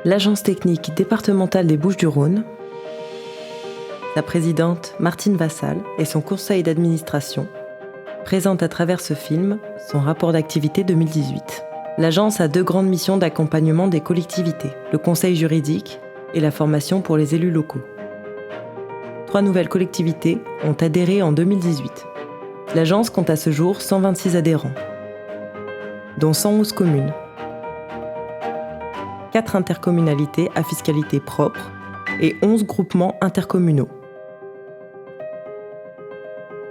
l'Agence technique départementale des Bouches-du-Rhône, sa présidente Martine Vassal et son conseil d'administration présentent à travers ce film son rapport d'activité 2018. L'agence a 2 grandes missions d'accompagnement des collectivités, le conseil juridique et la formation pour les élus locaux. 3 nouvelles collectivités ont adhéré en 2018. L'agence compte à ce jour 126 adhérents, dont 111 communes, 4 intercommunalités à fiscalité propre et 11 groupements intercommunaux.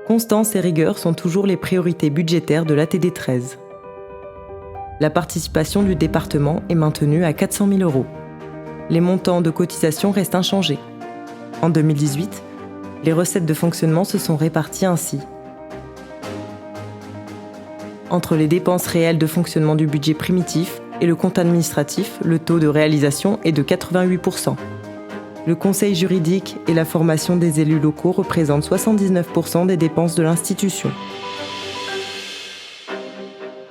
Constance et rigueur sont toujours les priorités budgétaires de l'ATD 13. La participation du département est maintenue à 400 000 €. Les montants de cotisation restent inchangés. En 2018, les recettes de fonctionnement se sont réparties ainsi. Entre les dépenses réelles de fonctionnement du budget primitif et le compte administratif, le taux de réalisation est de 88%. Le conseil juridique et la formation des élus locaux représentent 79% des dépenses de l'institution.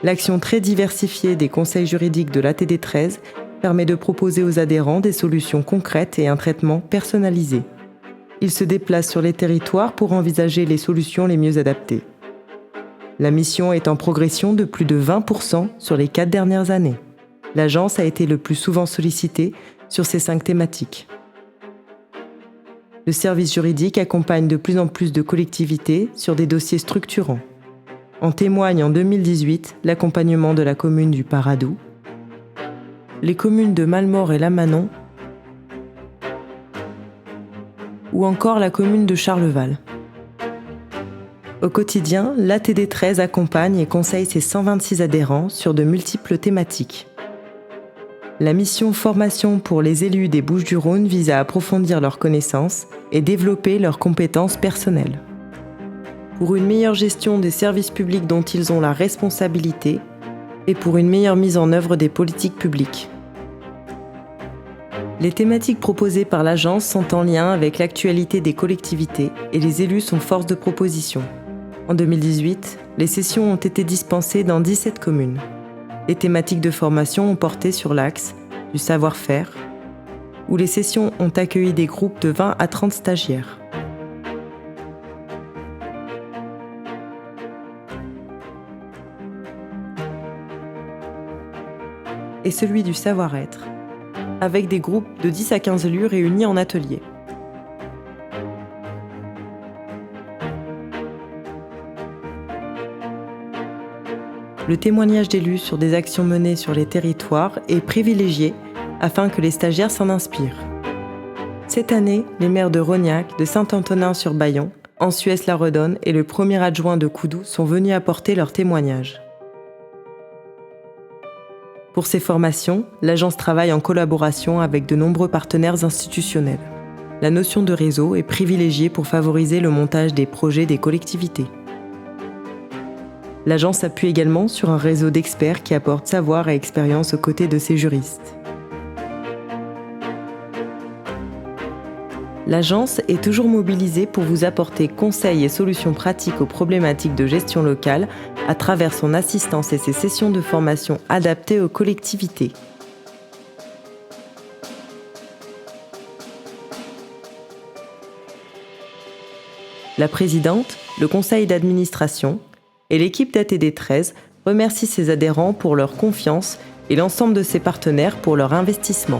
L'action très diversifiée des conseils juridiques de l'ATD 13 permet de proposer aux adhérents des solutions concrètes et un traitement personnalisé. Ils se déplacent sur les territoires pour envisager les solutions les mieux adaptées. La mission est en progression de plus de 20% sur les 4 dernières années. L'agence a été le plus souvent sollicitée sur ces 5 thématiques. Le service juridique accompagne de plus en plus de collectivités sur des dossiers structurants. En témoigne en 2018 l'accompagnement de la commune du Paradou, les communes de Mallemort et Lamanon, ou encore la commune de Charleval. Au quotidien, l'ATD 13 accompagne et conseille ses 126 adhérents sur de multiples thématiques. La mission formation pour les élus des Bouches-du-Rhône vise à approfondir leurs connaissances et développer leurs compétences personnelles. Pour une meilleure gestion des services publics dont ils ont la responsabilité et pour une meilleure mise en œuvre des politiques publiques. Les thématiques proposées par l'agence sont en lien avec l'actualité des collectivités et les élus sont force de proposition. En 2018, les sessions ont été dispensées dans 17 communes. Les thématiques de formation ont porté sur l'axe du savoir-faire, où les sessions ont accueilli des groupes de 20 à 30 stagiaires. Et celui du savoir-être, avec des groupes de 10 à 15 élus réunis en atelier. Le témoignage d'élus sur des actions menées sur les territoires est privilégié afin que les stagiaires s'en inspirent. Cette année, les maires de Rognac, de Saint-Antonin-sur-Bayon, Ansuès-la-Redonne et le premier adjoint de Coudou sont venus apporter leur témoignage. Pour ces formations, l'agence travaille en collaboration avec de nombreux partenaires institutionnels. La notion de réseau est privilégiée pour favoriser le montage des projets des collectivités. L'agence appuie également sur un réseau d'experts qui apportent savoir et expérience aux côtés de ses juristes. L'agence est toujours mobilisée pour vous apporter conseils et solutions pratiques aux problématiques de gestion locale à travers son assistance et ses sessions de formation adaptées aux collectivités. La présidente, le conseil d'administration et l'équipe d'ATD 13 remercient ses adhérents pour leur confiance et l'ensemble de ses partenaires pour leur investissement.